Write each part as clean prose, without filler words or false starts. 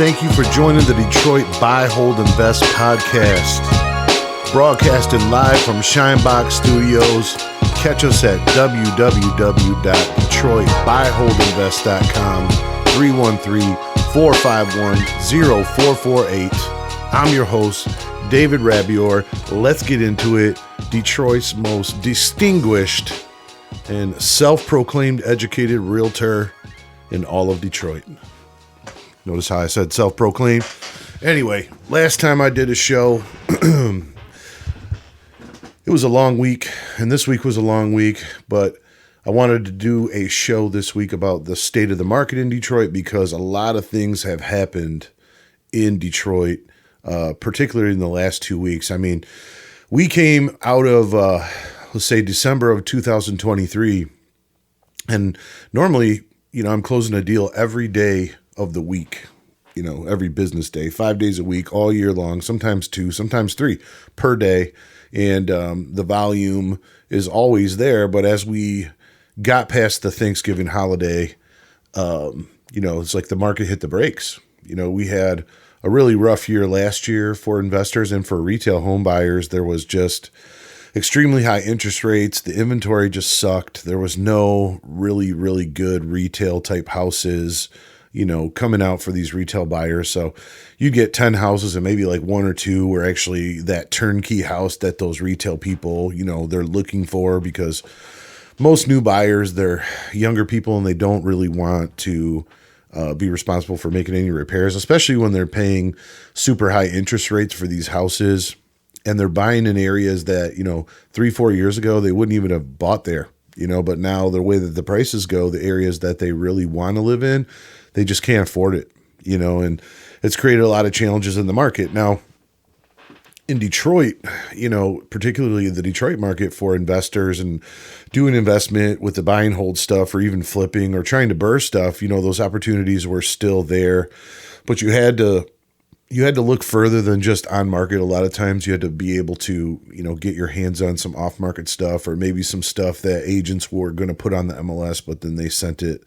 thank you for joining the Detroit Buy, Hold, Invest podcast. Broadcasted live from Shinebox Studios. Catch us at www.detroitbuyholdinvest.com, 313-451-0448. I'm your host, David Rabior. Let's get into it. Detroit's most distinguished and self-proclaimed educated realtor in all of Detroit. Notice how I said self-proclaimed? Anyway, last time I did a show, it was a long week, and this week was a long week, but I wanted to do a show this week about the state of the market in Detroit because a lot of things have happened in Detroit, particularly in the last 2 weeks. I mean, we came out of, let's say, December of 2023, and normally, I'm closing a deal every day of the week, every business day, 5 days a week, all year long, sometimes 2, sometimes 3 per day. And the volume is always there. But as we got past the Thanksgiving holiday, it's like the market hit the brakes. We had a really rough year last year for investors and for retail home buyers. There was just extremely high interest rates. The inventory just sucked. There was no really, really good retail type houses, coming out for these retail buyers. So you get 10 houses and maybe like 1 or 2 were actually that turnkey house that those retail people, they're looking for, because most new buyers, they're younger people and they don't really want to be responsible for making any repairs, especially when they're paying super high interest rates for these houses. And they're buying in areas that, 3-4 years ago, they wouldn't even have bought there, but now the way that the prices go, the areas that they really want to live in, they just can't afford it, and it's created a lot of challenges in the market. Now, in Detroit, particularly the Detroit market for investors and doing investment with the buy and hold stuff or even flipping or trying to burst stuff, those opportunities were still there, but you had to look further than just on market. A lot of times you had to be able to, get your hands on some off market stuff or maybe some stuff that agents were going to put on the MLS, but then they sent it,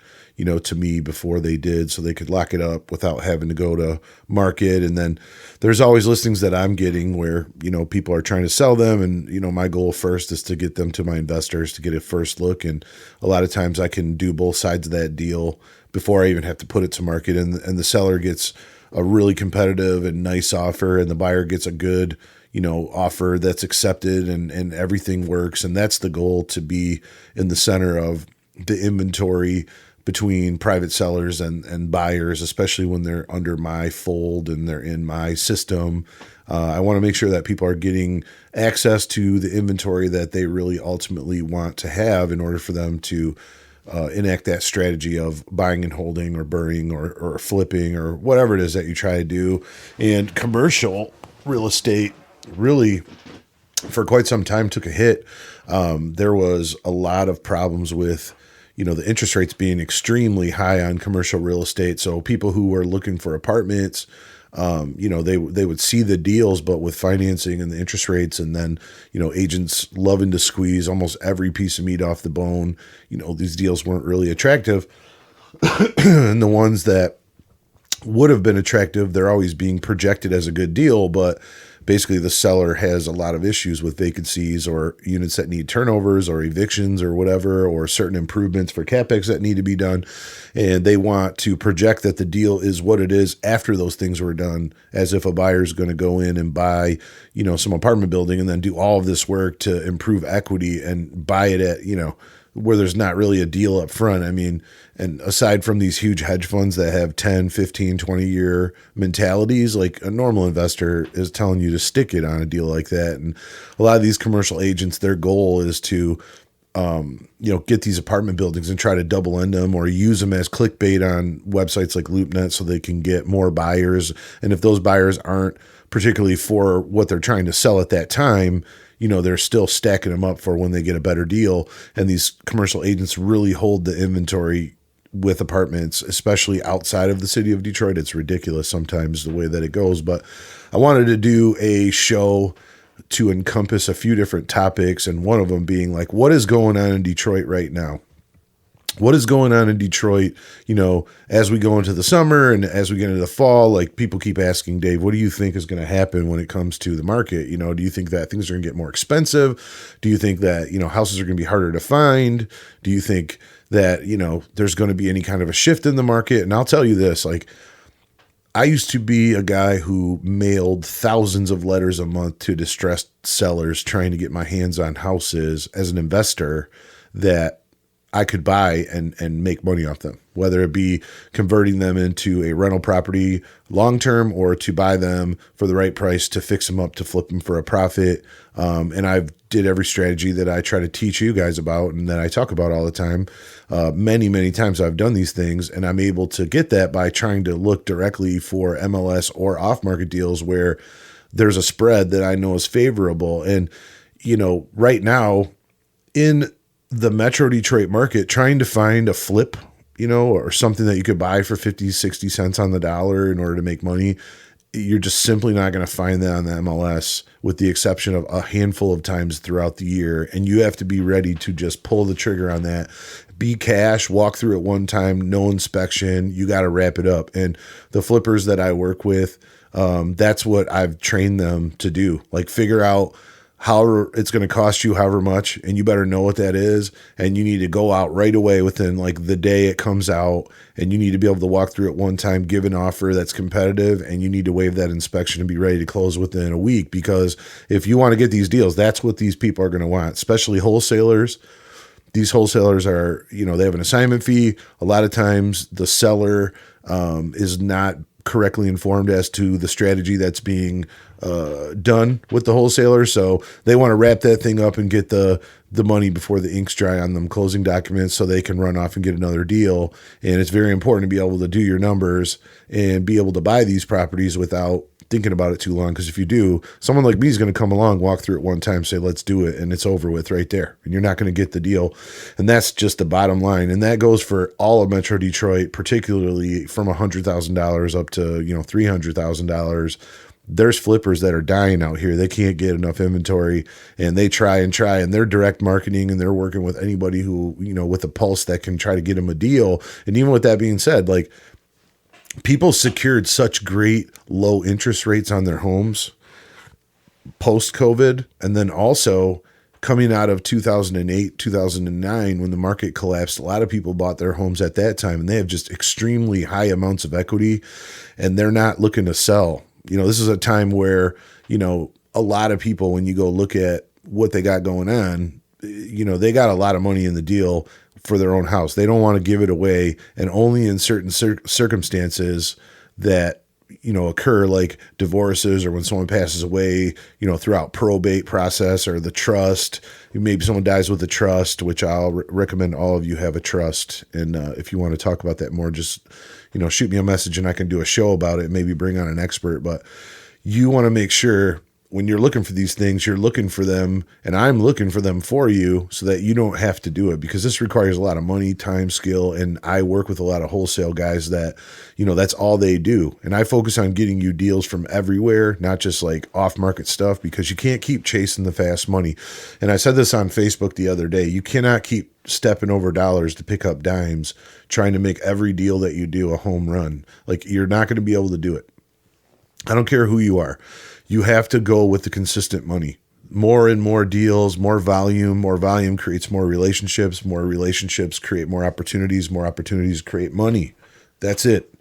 to me before they did so they could lock it up without having to go to market. And then there's always listings that I'm getting where, people are trying to sell them. And, my goal first is to get them to my investors to get a first look. And a lot of times I can do both sides of that deal before I even have to put it to market. And the seller gets a really competitive and nice offer, and the buyer gets a good, offer that's accepted and everything works. And that's the goal, to be in the center of the inventory between private sellers and buyers, especially when they're under my fold and they're in my system. I want to make sure that people are getting access to the inventory that they really ultimately want to have in order for them to enact that strategy of buying and holding or burning or flipping or whatever it is that you try to do. And commercial real estate really, for quite some time, took a hit. There was a lot of problems with, the interest rates being extremely high on commercial real estate. So people who were looking for apartments, they would see the deals, but with financing and the interest rates, and then, agents loving to squeeze almost every piece of meat off the bone, these deals weren't really attractive. And the ones that would have been attractive, they're always being projected as a good deal, but basically the seller has a lot of issues with vacancies or units that need turnovers or evictions or whatever, or certain improvements for CapEx that need to be done. And they want to project that the deal is what it is after those things were done, as if a buyer is going to go in and buy, some apartment building and then do all of this work to improve equity and buy it at, where there's not really a deal up front. I mean, and aside from these huge hedge funds that have 10, 15, 20-year mentalities, like a normal investor is telling you to stick it on a deal like that. And a lot of these commercial agents, their goal is to, get these apartment buildings and try to double end them or use them as clickbait on websites like LoopNet so they can get more buyers. And if those buyers aren't particularly for what they're trying to sell at that time, they're still stacking them up for when they get a better deal. And these commercial agents really hold the inventory with apartments, especially outside of the city of Detroit. It's ridiculous sometimes the way that it goes. But I wanted to do a show to encompass a few different topics, and one of them being like, what is going on in Detroit right now? what is going on in Detroit, as we go into the summer and as we get into the fall? Like, people keep asking, Dave, what do you think is going to happen when it comes to the market? Do you think that things are going to get more expensive? Do you think that, houses are going to be harder to find? Do you think that, there's going to be any kind of a shift in the market? And I'll tell you this, like, I used to be a guy who mailed thousands of letters a month to distressed sellers trying to get my hands on houses as an investor that I could buy and make money off them, whether it be converting them into a rental property long-term or to buy them for the right price to fix them up, to flip them for a profit. And I've did every strategy that I try to teach you guys about and that I talk about all the time. Many, many times I've done these things, and I'm able to get that by trying to look directly for MLS or off-market deals where there's a spread that I know is favorable. And, right now in the Metro Detroit market, trying to find a flip, or something that you could buy for 50, 60 cents on the dollar in order to make money, you're just simply not going to find that on the MLS, with the exception of a handful of times throughout the year. And you have to be ready to just pull the trigger on that. Be cash, walk through it one time, no inspection. You got to wrap it up. And the flippers that I work with, that's what I've trained them to do. Like, figure out however it's going to cost you however much, and you better know what that is, and you need to go out right away within like the day it comes out, and you need to be able to walk through it one time, give an offer that's competitive, and you need to waive that inspection and be ready to close within a week. Because if you want to get these deals, that's what these people are going to want, especially wholesalers. These wholesalers are, they have an assignment fee. A lot of times the seller is not correctly informed as to the strategy that's being done with the wholesaler. So they want to wrap that thing up and get the money before the ink's dry on them closing documents so they can run off and get another deal. And it's very important to be able to do your numbers and be able to buy these properties without thinking about it too long. Because if you do, someone like me is going to come along, walk through it one time, say, let's do it, and it's over with right there. And you're not going to get the deal. And that's just the bottom line. And that goes for all of Metro Detroit, particularly from $100,000 up to, $300,000. There's flippers that are dying out here. They can't get enough inventory, and they try, and they're direct marketing, and they're working with anybody who, with a pulse that can try to get them a deal. And even with that being said, like, people secured such great low interest rates on their homes post-COVID, and then also coming out of 2008, 2009, when the market collapsed. A lot of people bought their homes at that time, and they have just extremely high amounts of equity, and they're not looking to sell. This is a time where, a lot of people, when you go look at what they got going on, they got a lot of money in the deal for their own house. They don't want to give it away, and only in certain circumstances that, occur, like divorces or when someone passes away, throughout probate process or the trust. Maybe someone dies with a trust, which I'll recommend all of you have a trust. And if you want to talk about that more, just, shoot me a message and I can do a show about it, maybe bring on an expert. But you want to make sure when you're looking for these things, you're looking for them, and I'm looking for them for you so that you don't have to do it, because this requires a lot of money, time, skill. And I work with a lot of wholesale guys that, that's all they do. And I focus on getting you deals from everywhere, not just like off market stuff, because you can't keep chasing the fast money. And I said this on Facebook the other day, you cannot keep stepping over dollars to pick up dimes, trying to make every deal that you do a home run. Like, you're not going to be able to do it. I don't care who you are. You have to go with the consistent money. More and more deals, more volume creates more relationships create more opportunities create money. That's it.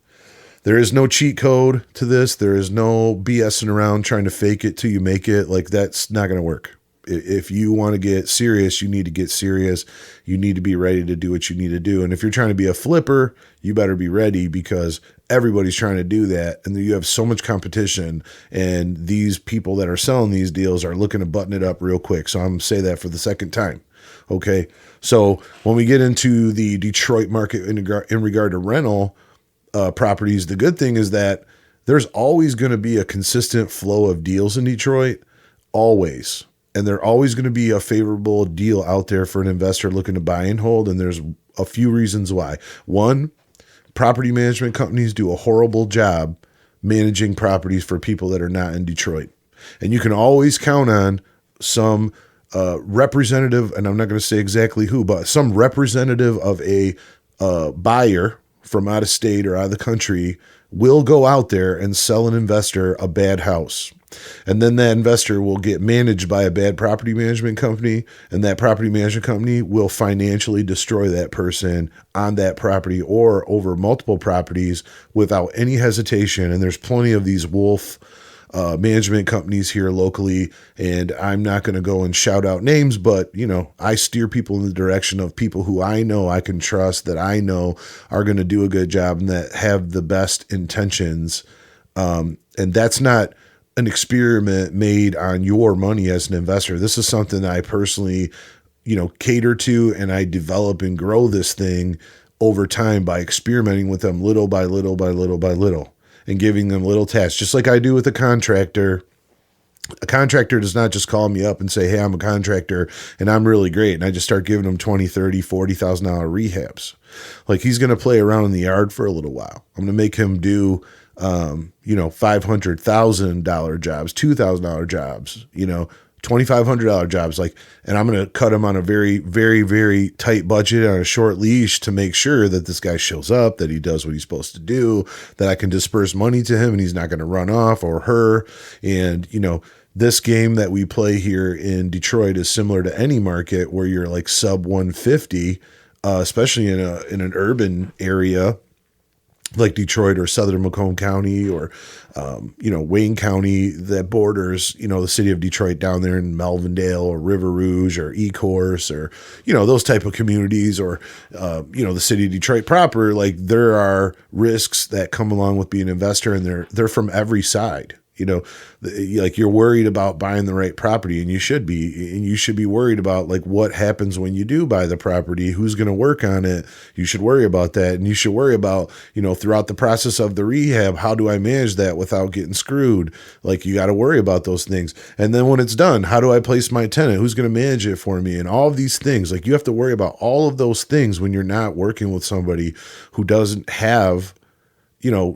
There is no cheat code to this. There is no BSing around trying to fake it till you make it. Like, that's not going to work. If you want to get serious, you need to get serious. You need to be ready to do what you need to do. And if you're trying to be a flipper, you better be ready, because everybody's trying to do that. And you have so much competition, and these people that are selling these deals are looking to button it up real quick. So I'm going to say that for the second time. Okay. So when we get into the Detroit market in regard to rental properties, the good thing is that there's always going to be a consistent flow of deals in Detroit, always. And there's always going to be a favorable deal out there for an investor looking to buy and hold. And there's a few reasons why. One, property management companies do a horrible job managing properties for people that are not in Detroit. And you can always count on some representative, and I'm not going to say exactly who, but some representative of a buyer from out of state or out of the country will go out there and sell an investor a bad house. And then that investor will get managed by a bad property management company, and that property management company will financially destroy that person on that property or over multiple properties without any hesitation. And there's plenty of these wolf management companies here locally, and I'm not going to go and shout out names, but I steer people in the direction of people who I know I can trust, that I know are going to do a good job and that have the best intentions. And that's not an experiment made on your money as an investor. This is something that I personally, cater to, and I develop and grow this thing over time by experimenting with them little by little by little by little, and giving them little tasks, just like I do with a contractor. A contractor does not just call me up and say, hey, I'm a contractor and I'm really great, and I just start giving them $20,000, $30,000, $40,000 rehabs. Like, he's going to play around in the yard for a little while. I'm going to make him do $500,000 jobs, $2,000 jobs, $2,500 jobs, and I'm going to cut him on a very, very, very tight budget on a short leash to make sure that this guy shows up, that he does what he's supposed to do, that I can disperse money to him and he's not going to run off, or her. And, this game that we play here in Detroit is similar to any market where you're like sub 150, especially in an urban area like Detroit or Southern Macomb County, or, Wayne County that borders, the city of Detroit down there in Melvindale or River Rouge or Ecorse, or, those type of communities, or, the city of Detroit proper. Like, there are risks that come along with being an investor, and they're from every side. Like, you're worried about buying the right property, and you should be worried about like what happens when you do buy the property, who's going to work on it. You should worry about that. And you should worry about, throughout the process of the rehab, how do I manage that without getting screwed? Like, you got to worry about those things. And then when it's done, how do I place my tenant? Who's going to manage it for me? And all of these things, like, you have to worry about all of those things when you're not working with somebody who doesn't have,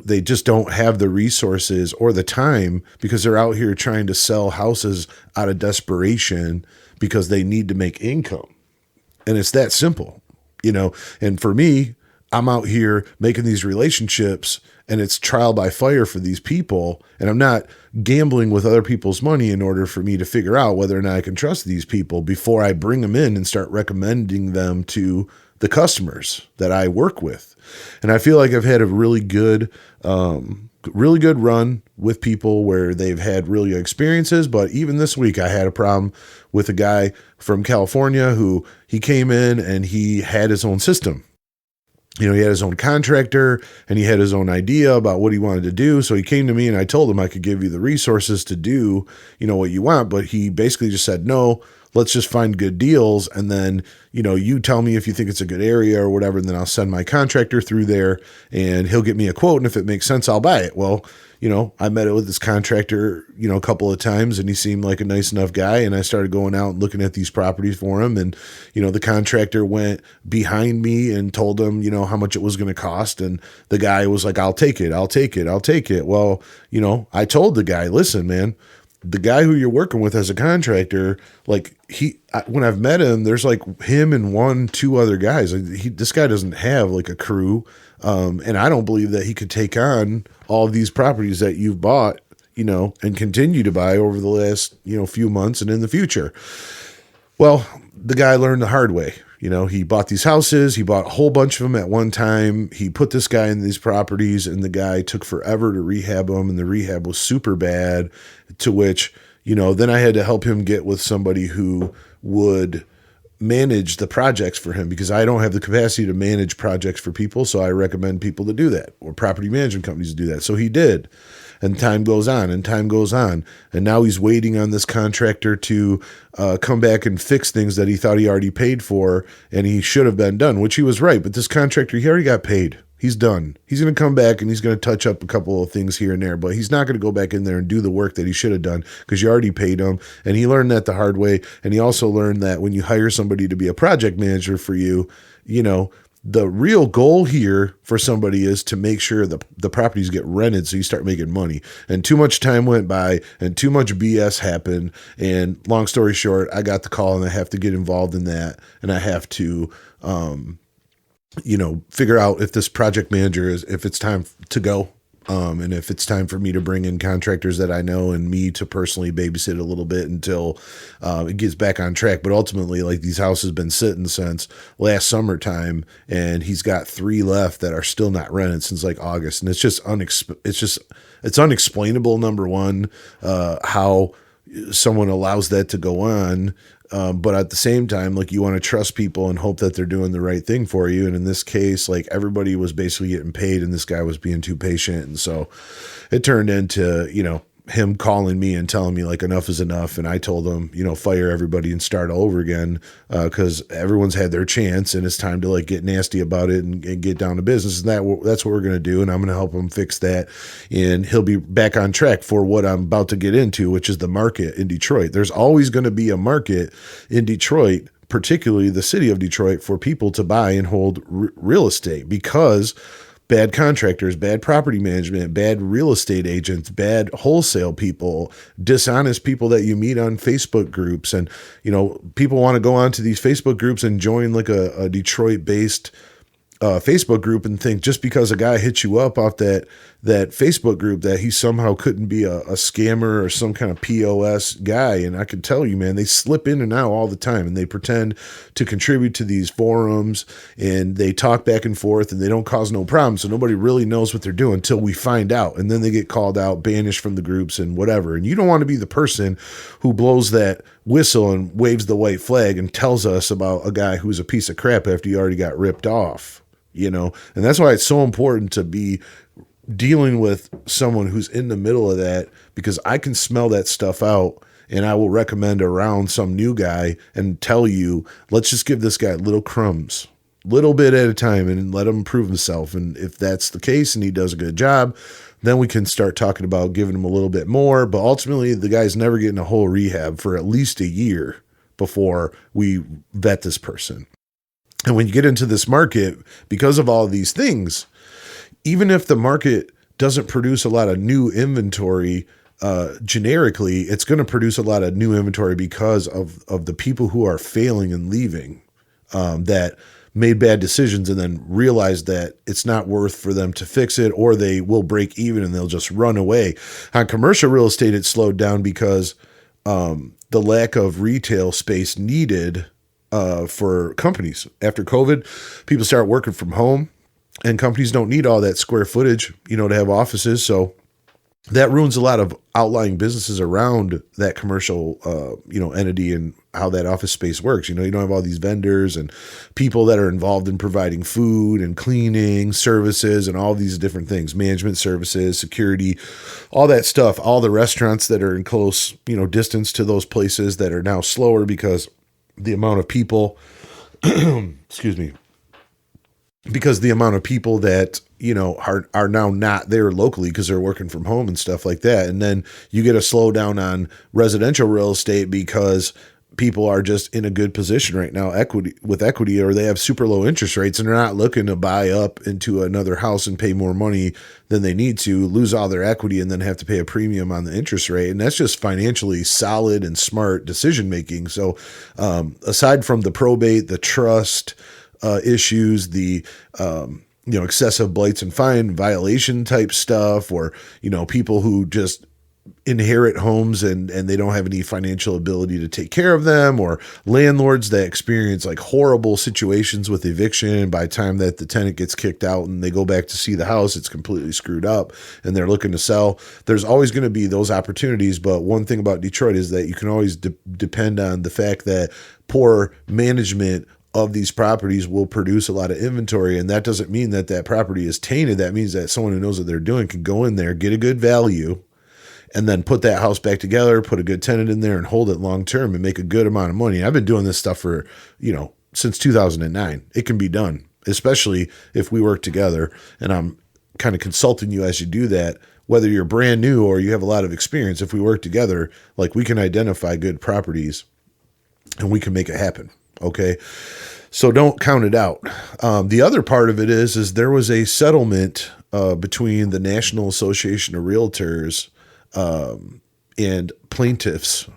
they just don't have the resources or the time, because they're out here trying to sell houses out of desperation because they need to make income. And it's that simple, and for me, I'm out here making these relationships, and it's trial by fire for these people. And I'm not gambling with other people's money in order for me to figure out whether or not I can trust these people before I bring them in and start recommending them to the customers that I work with. And I feel like I've had a really good run with people where they've had really good experiences. But even this week, I had a problem with a guy from California who he came in and he had his own system. He had his own contractor and he had his own idea about what he wanted to do. So he came to me and I told him I could give you the resources to do, what you want. But he basically just said, no, let's just find good deals. And then, you tell me if you think it's a good area or whatever. And then I'll send my contractor through there and he'll get me a quote. And if it makes sense, I'll buy it. Well, I met it with this contractor, a couple of times, and he seemed like a nice enough guy. And I started going out and looking at these properties for him. And, the contractor went behind me and told him, how much it was going to cost. And the guy was like, I'll take it. I'll take it. I'll take it. Well, I told the guy, listen, man, the guy who you're working with as a contractor, like when I've met him, there's like him and two other guys. This guy doesn't have like a crew. And I don't believe that he could take on all of these properties that you've bought, and continue to buy over the last, few months and in the future. Well, the guy learned the hard way. He bought these houses. He bought a whole bunch of them at one time. He put this guy in these properties, and the guy took forever to rehab them, and the rehab was super bad, to which, then I had to help him get with somebody who would manage the projects for him, because I don't have the capacity to manage projects for people. So I recommend people to do that, or property management companies to do that. So he did. And time goes on and time goes on. And now he's waiting on this contractor to come back and fix things that he thought he already paid for and he should have been done, which he was right. But this contractor, he already got paid. He's done. He's going to come back and he's going to touch up a couple of things here and there, but he's not going to go back in there and do the work that he should have done, because you already paid him. And he learned that the hard way. And he also learned that when you hire somebody to be a project manager for you, the real goal here for somebody is to make sure the properties get rented so you start making money. And too much time went by and too much BS happened. And long story short, I got the call and I have to get involved in that. And I have to, figure out if this project manager if it's time to go. And if it's time for me to bring in contractors that I know and me to personally babysit a little bit until it gets back on track. But ultimately, like, these houses been sitting since last summertime, and he's got 3 left that are still not rented since like August. And it's just it's unexplainable. Number one, how someone allows that to go on. But at the same time, like, you want to trust people and hope that they're doing the right thing for you. And in this case, like, everybody was basically getting paid and this guy was being too patient. And so it turned into, him calling me and telling me like enough is enough. And I told him, fire everybody and start all over again. Cause everyone's had their chance and it's time to like get nasty about it and get down to business. And that's what we're going to do. And I'm going to help him fix that. And he'll be back on track for what I'm about to get into, which is the market in Detroit. There's always going to be a market in Detroit, particularly the city of Detroit, for people to buy and hold real estate, because bad contractors, bad property management, bad real estate agents, bad wholesale people, dishonest people that you meet on Facebook groups. And, people want to go onto these Facebook groups and join like a Detroit-based Facebook group and think just because a guy hits you up off that Facebook group that he somehow couldn't be a scammer or some kind of POS guy. And I can tell you, man, they slip in and out all the time, and they pretend to contribute to these forums and they talk back and forth and they don't cause no problems. So nobody really knows what they're doing until we find out. And then they get called out, banished from the groups and whatever. And you don't want to be the person who blows that whistle and waves the white flag and tells us about a guy who's a piece of crap after you already got ripped off. And that's why it's so important to be dealing with someone who's in the middle of that, because I can smell that stuff out and I will recommend around some new guy and tell you, let's just give this guy little crumbs, little bit at a time, and let him prove himself. And if that's the case and he does a good job, then we can start talking about giving him a little bit more. But ultimately, the guy's never getting a whole rehab for at least a year before we vet this person. And when you get into this market, because of all of these things, even if the market doesn't produce a lot of new inventory generically, it's going to produce a lot of new inventory because of the people who are failing and leaving, that made bad decisions and then realized that it's not worth for them to fix it, or they will break even and they'll just run away. On commercial real estate, it slowed down because the lack of retail space needed for companies. After COVID, people start working from home, and companies don't need all that square footage, to have offices. So that ruins a lot of outlying businesses around that commercial, entity and how that office space works. You don't have all these vendors and people that are involved in providing food and cleaning services and all these different things, management services, security, all that stuff, all the restaurants that are in close, distance to those places that are now slower because the amount of people, excuse me, because the amount of people that, are now not there locally because they're working from home and stuff like that. And then you get a slowdown on residential real estate because people are just in a good position right now, equity, or they have super low interest rates and they're not looking to buy up into another house and pay more money than they need to, lose all their equity, and then have to pay a premium on the interest rate. And that's just financially solid and smart decision making. So aside from the probate, the trust issues, the excessive blights and fine violation type stuff, or people who just inherit homes and they don't have any financial ability to take care of them, or landlords that experience like horrible situations with eviction. By the time that the tenant gets kicked out and they go back to see the house, it's completely screwed up and they're looking to sell. There's always going to be those opportunities. But one thing about Detroit is that you can always depend on the fact that poor management of these properties will produce a lot of inventory. And that doesn't mean that that property is tainted. That means that someone who knows what they're doing can go in there, get a good value, and then put that house back together, put a good tenant in there and hold it long-term and make a good amount of money. I've been doing this stuff for, since 2009. It can be done, especially if we work together, and I'm kind of consulting you as you do that, whether you're brand new or you have a lot of experience. If we work together, like, we can identify good properties and we can make it happen. Okay. So don't count it out. The other part of it is there was a settlement between the National Association of Realtors and plaintiffs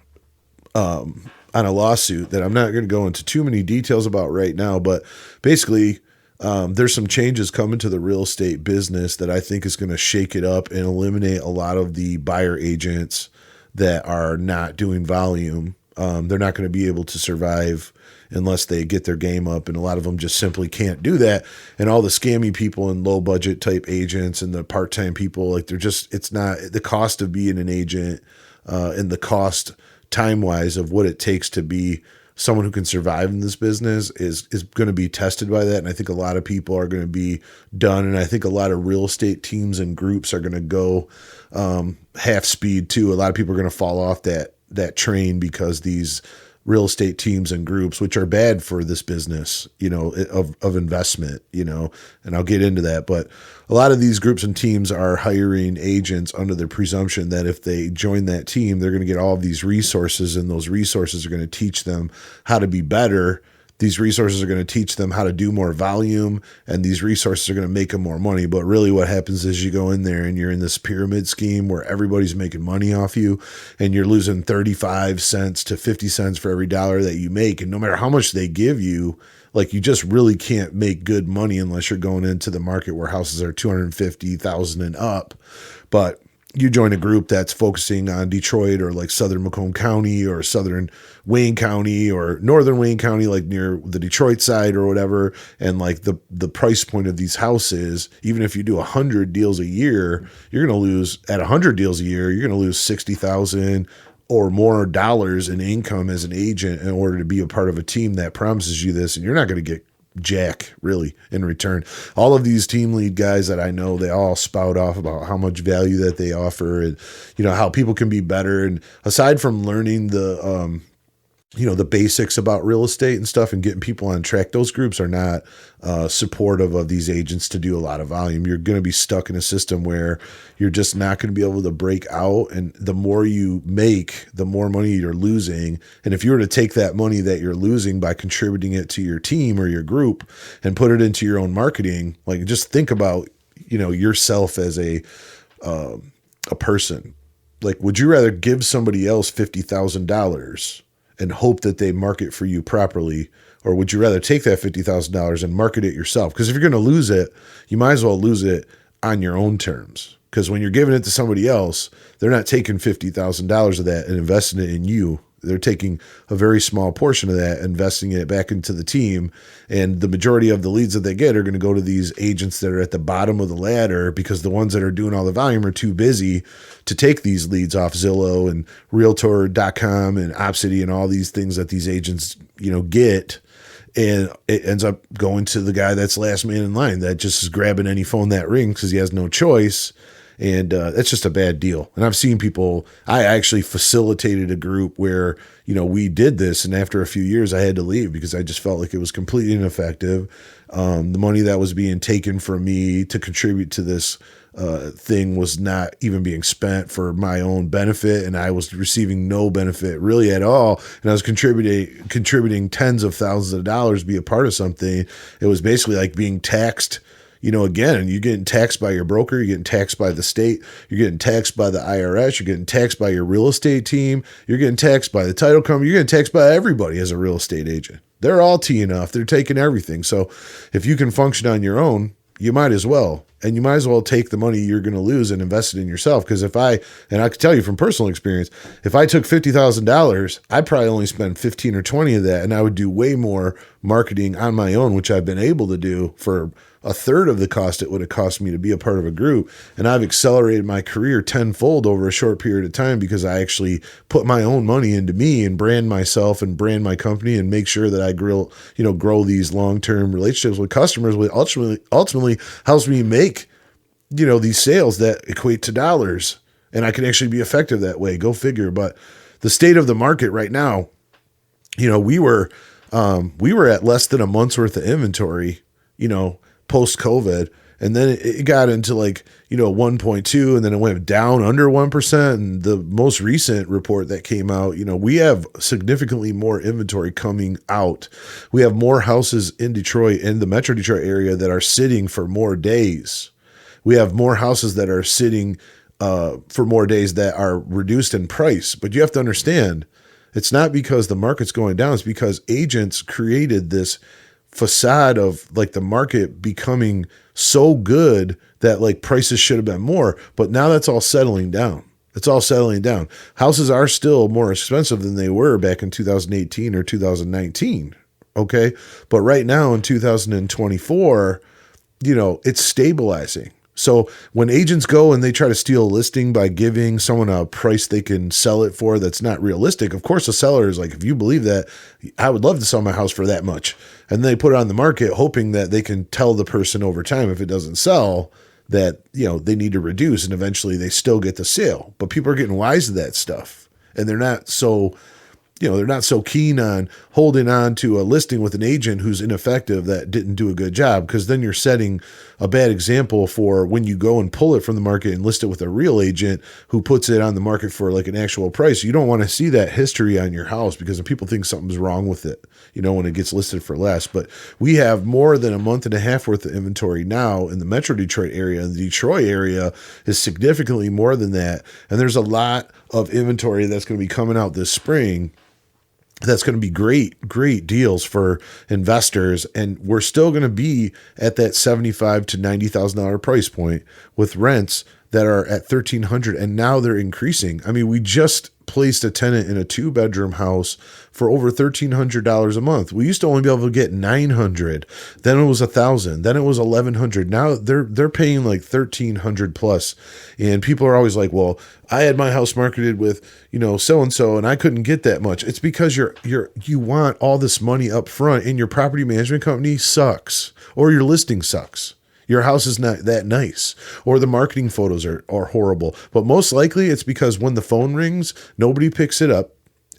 on a lawsuit that I'm not going to go into too many details about right now, but basically there's some changes coming to the real estate business that I think is going to shake it up and eliminate a lot of the buyer agents that are not doing volume. They're not going to be able to survive unless they get their game up, and a lot of them just simply can't do that. And all the scammy people and low budget type agents and the part-time people, like it's not the cost of being an agent and the cost time-wise of what it takes to be someone who can survive in this business is going to be tested by that. And I think a lot of people are going to be done. And I think a lot of real estate teams and groups are going to go half speed too. A lot of people are going to fall off that train because these real estate teams and groups, which are bad for this business, of investment, and I'll get into that. But a lot of these groups and teams are hiring agents under the presumption that if they join that team, they're going to get all of these resources, and those resources are going to teach them how to be better. These resources are going to teach them how to do more volume, and these resources are going to make them more money. But really what happens is you go in there and you're in this pyramid scheme where everybody's making money off you, and you're losing 35 cents to 50 cents for every dollar that you make. And no matter how much they give you, like, you just really can't make good money unless you're going into the market where houses are 250,000 and up. But you join a group that's focusing on Detroit or like Southern Macomb County or Southern Wayne County or Northern Wayne County, like near the Detroit side or whatever. And like the price point of these houses, even if you do 100 deals a year, you're going to lose at 100 deals a year, you're going to lose 60,000 or more dollars in income as an agent in order to be a part of a team that promises you this. And you're not going to get jack really in return. All of these team lead guys that I know, they all spout off about how much value that they offer and how people can be better. And aside from learning the the basics about real estate and stuff and getting people on track, those groups are not supportive of these agents to do a lot of volume. You're going to be stuck in a system where you're just not going to be able to break out. And the more you make, the more money you're losing. And if you were to take that money that you're losing by contributing it to your team or your group and put it into your own marketing, like, just think about, yourself as a person. Like, would you rather give somebody else $50,000 and hope that they market for you properly? Or would you rather take that $50,000 and market it yourself? Because if you're going to lose it, you might as well lose it on your own terms. Because when you're giving it to somebody else, they're not taking $50,000 of that and investing it in you. They're taking a very small portion of that, investing it back into the team. And the majority of the leads that they get are going to go to these agents that are at the bottom of the ladder, because the ones that are doing all the volume are too busy to take these leads off Zillow and Realtor.com and Opcity and all these things that these agents, get. And it ends up going to the guy that's last man in line that just is grabbing any phone that rings because he has no choice. And that's just a bad deal. And I've seen people, I actually facilitated a group where, we did this. And after a few years, I had to leave because I just felt like it was completely ineffective. The money that was being taken from me to contribute to this thing was not even being spent for my own benefit. And I was receiving no benefit really at all. And I was contributing tens of thousands of dollars to be a part of something. It was basically like being taxed. Again, you're getting taxed by your broker, you're getting taxed by the state, you're getting taxed by the IRS, you're getting taxed by your real estate team, you're getting taxed by the title company, you're getting taxed by everybody as a real estate agent. They're all teeing off, they're taking everything. So if you can function on your own, you might as well. And you might as well take the money you're going to lose and invest it in yourself. Because and I can tell you from personal experience, if I took $50,000, I'd probably only spend 15 or 20 of that. And I would do way more marketing on my own, which I've been able to do for a third of the cost it would have cost me to be a part of a group. And I've accelerated my career tenfold over a short period of time because I actually put my own money into me and brand myself and brand my company and make sure that I grow these long-term relationships with customers, which ultimately helps me make, these sales that equate to dollars. And I can actually be effective that way. Go figure. But the state of the market right now, we were at less than a month's worth of inventory, post-COVID. And then it got into 1.2, and then it went down under 1%. And the most recent report that came out, we have significantly more inventory coming out. We have more houses in Detroit, in the Metro Detroit area, that are sitting for more days. We have more houses that are sitting for more days that are reduced in price. But you have to understand, it's not because the market's going down. It's because agents created this facade of the market becoming so good that prices should have been more. But now that's all settling down. It's all settling down. Houses are still more expensive than they were back in 2018 or 2019. Okay. But right now in 2024, it's stabilizing. So when agents go and they try to steal a listing by giving someone a price they can sell it for that's not realistic, of course the seller is like, if you believe that, I would love to sell my house for that much. And they put it on the market hoping that they can tell the person over time, if it doesn't sell, that they need to reduce, and eventually they still get the sale. But people are getting wise to that stuff, and they're not so keen on holding on to a listing with an agent who's ineffective, that didn't do a good job, because then you're setting a bad example for when you go and pull it from the market and list it with a real agent who puts it on the market for an actual price. You don't want to see that history on your house, because then people think something's wrong with it, when it gets listed for less. But we have more than a month and a half worth of inventory now in the Metro Detroit area, and the Detroit area is significantly more than that. And there's a lot of inventory that's going to be coming out this spring that's going to be great deals for investors. And we're still going to be at that $75,000 to $90,000 price point with rents that are at $1,300, and now they're increasing. I mean, we just placed a tenant in a 2-bedroom house for over $1,300 a month. We used to only be able to get $900. Then it was $1,000. Then it was $1,100. Now they're paying $1,300 plus. And people are always like, well, I had my house marketed with, so-and-so, and I couldn't get that much. It's because you want all this money up front, and your property management company sucks, or your listing sucks. Your house is not that nice, or the marketing photos are horrible. But most likely it's because when the phone rings, nobody picks it up.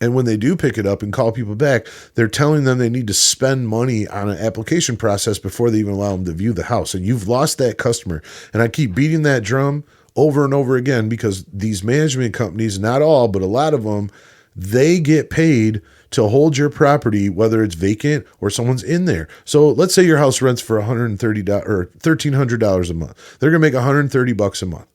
And when they do pick it up and call people back, they're telling them they need to spend money on an application process before they even allow them to view the house. And you've lost that customer. And I keep beating that drum over and over again, because these management companies, not all, but a lot of them, they get paid to hold your property, whether it's vacant or someone's in there. So let's say your house rents for $130 or $1,300 a month. They're going to make $130 a month.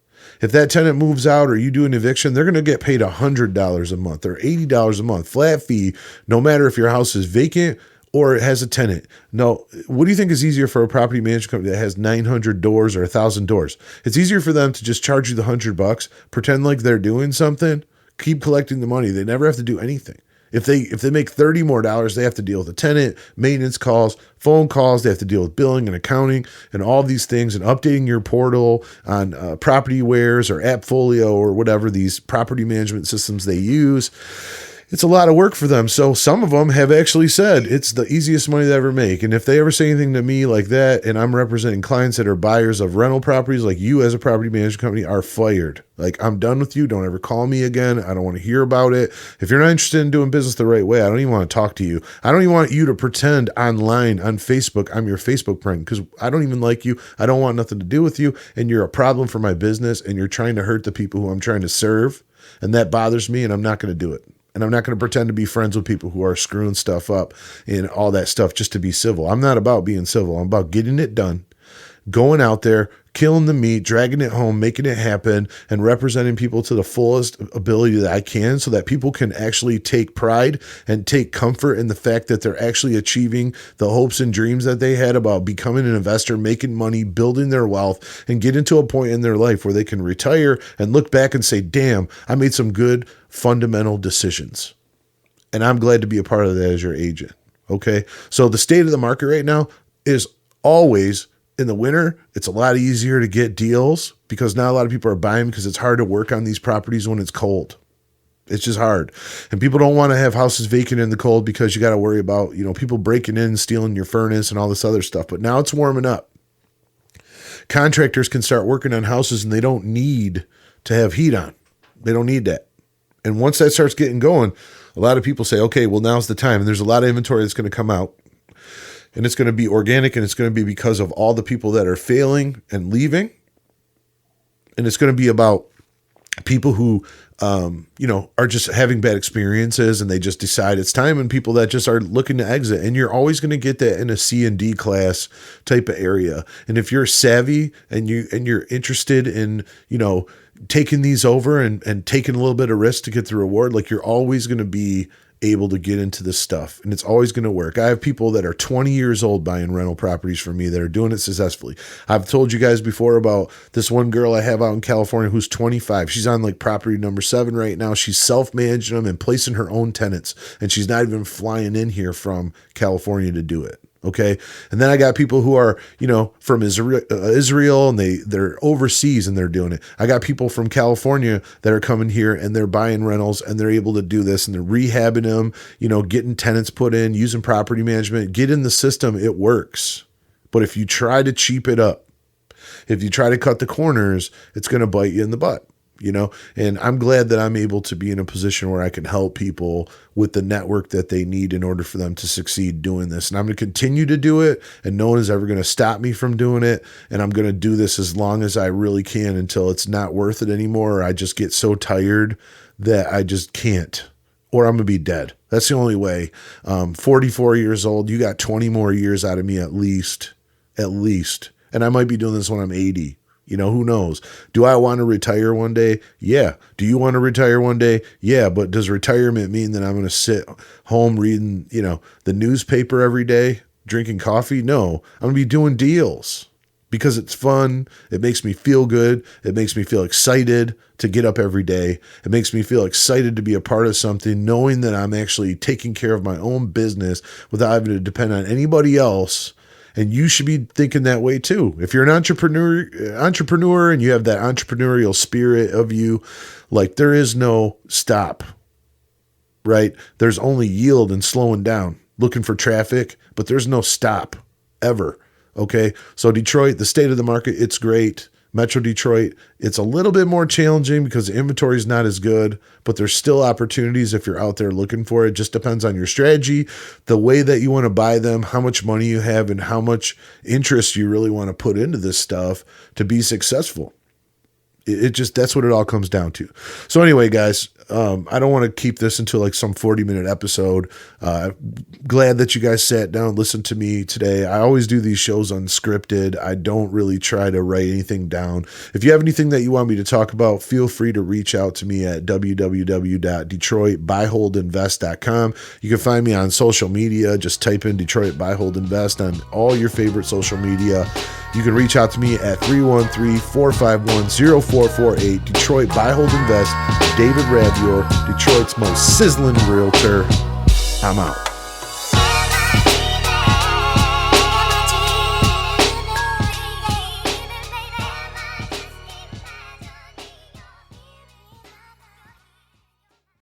If that tenant moves out or you do an eviction, they're going to get paid $100 a month or $80 a month, flat fee, no matter if your house is vacant or it has a tenant. No, what do you think is easier for a property management company that has 900 doors or 1,000 doors? It's easier for them to just charge you the $100, pretend like they're doing something, keep collecting the money. They never have to do anything. If they make $30 more, they have to deal with the tenant, maintenance calls, phone calls. They have to deal with billing and accounting and all these things, and updating your portal on PropertyWares or AppFolio or whatever these property management systems they use. It's a lot of work for them. So some of them have actually said it's the easiest money they ever make. And if they ever say anything to me like that, and I'm representing clients that are buyers of rental properties, like you as a property management company are fired. I'm done with you. Don't ever call me again. I don't want to hear about it. If you're not interested in doing business the right way, I don't even want to talk to you. I don't even want you to pretend online on Facebook I'm your Facebook friend, because I don't even like you. I don't want nothing to do with you. And you're a problem for my business, and you're trying to hurt the people who I'm trying to serve. And that bothers me, and I'm not going to do it. And I'm not going to pretend to be friends with people who are screwing stuff up and all that stuff just to be civil. I'm not about being civil. I'm about getting it done, going out there, killing the meat, dragging it home, making it happen, and representing people to the fullest ability that I can, so that people can actually take pride and take comfort in the fact that they're actually achieving the hopes and dreams that they had about becoming an investor, making money, building their wealth, and getting to a point in their life where they can retire and look back and say, damn, I made some good fundamental decisions. And I'm glad to be a part of that as your agent. Okay. So the state of the market right now is always, in the winter, it's a lot easier to get deals because not a lot of people are buying, because it's hard to work on these properties when it's cold. It's just hard. And people don't want to have houses vacant in the cold, because you got to worry about, people breaking in, stealing your furnace and all this other stuff. But now it's warming up. Contractors can start working on houses, and they don't need to have heat on. They don't need that. And once that starts getting going, a lot of people say, okay, well, now's the time. And there's a lot of inventory that's going to come out. And it's going to be organic, and it's going to be because of all the people that are failing and leaving. And it's going to be about people who, are just having bad experiences and they just decide it's time, and people that just are looking to exit. And you're always going to get that in a C and D class type of area. And if you're savvy and you're interested in, taking these over and taking a little bit of risk to get the reward, like, you're always going to be able to get into this stuff, and it's always going to work. I have people that are 20 years old buying rental properties from me that are doing it successfully. I've told you guys before about this one girl I have out in California who's 25. She's on like property number 7 right now. She's self-managing them and placing her own tenants, and she's not even flying in here from California to do it. Okay. And then I got people who are, from Israel, and they're overseas and they're doing it. I got people from California that are coming here and they're buying rentals and they're able to do this, and they're rehabbing them, getting tenants put in, using property management, get in the system. It works. But if you try to cheap it up, if you try to cut the corners, it's going to bite you in the butt. And I'm glad that I'm able to be in a position where I can help people with the network that they need in order for them to succeed doing this. And I'm going to continue to do it, and no one is ever going to stop me from doing it. And I'm going to do this as long as I really can until it's not worth it anymore, or I just get so tired that I just can't, or I'm going to be dead. That's the only way. 44 years old, you got 20 more years out of me at least. And I might be doing this when I'm 80. Who knows? Do I want to retire one day? Yeah. Do you want to retire one day? Yeah. But does retirement mean that I'm going to sit home reading, the newspaper every day, drinking coffee? No, I'm going to be doing deals because it's fun. It makes me feel good. It makes me feel excited to get up every day. It makes me feel excited to be a part of something, knowing that I'm actually taking care of my own business without having to depend on anybody else. And you should be thinking that way too. If you're an entrepreneur and you have that entrepreneurial spirit of you, like, there is no stop, right? There's only yield and slowing down, looking for traffic, but there's no stop ever. Okay. So Detroit, the state of the market, it's great. Metro Detroit, it's a little bit more challenging because the inventory is not as good, but there's still opportunities if you're out there looking for it. It just depends on your strategy, the way that you want to buy them, how much money you have, and how much interest you really want to put into this stuff to be successful. That's what it all comes down to. So anyway, guys, I don't want to keep this into like some 40-minute episode. Glad that you guys sat down and listened to me today. I always do these shows unscripted. I don't really try to write anything down. If you have anything that you want me to talk about, feel free to reach out to me at www.detroitbuyholdinvest.com. You can find me on social media. Just type in Detroit Buy Hold Invest on all your favorite social media. You can reach out to me at 313-451-0448. Detroit Buy Hold Invest. David Rabior, Detroit's most sizzling realtor. I'm out.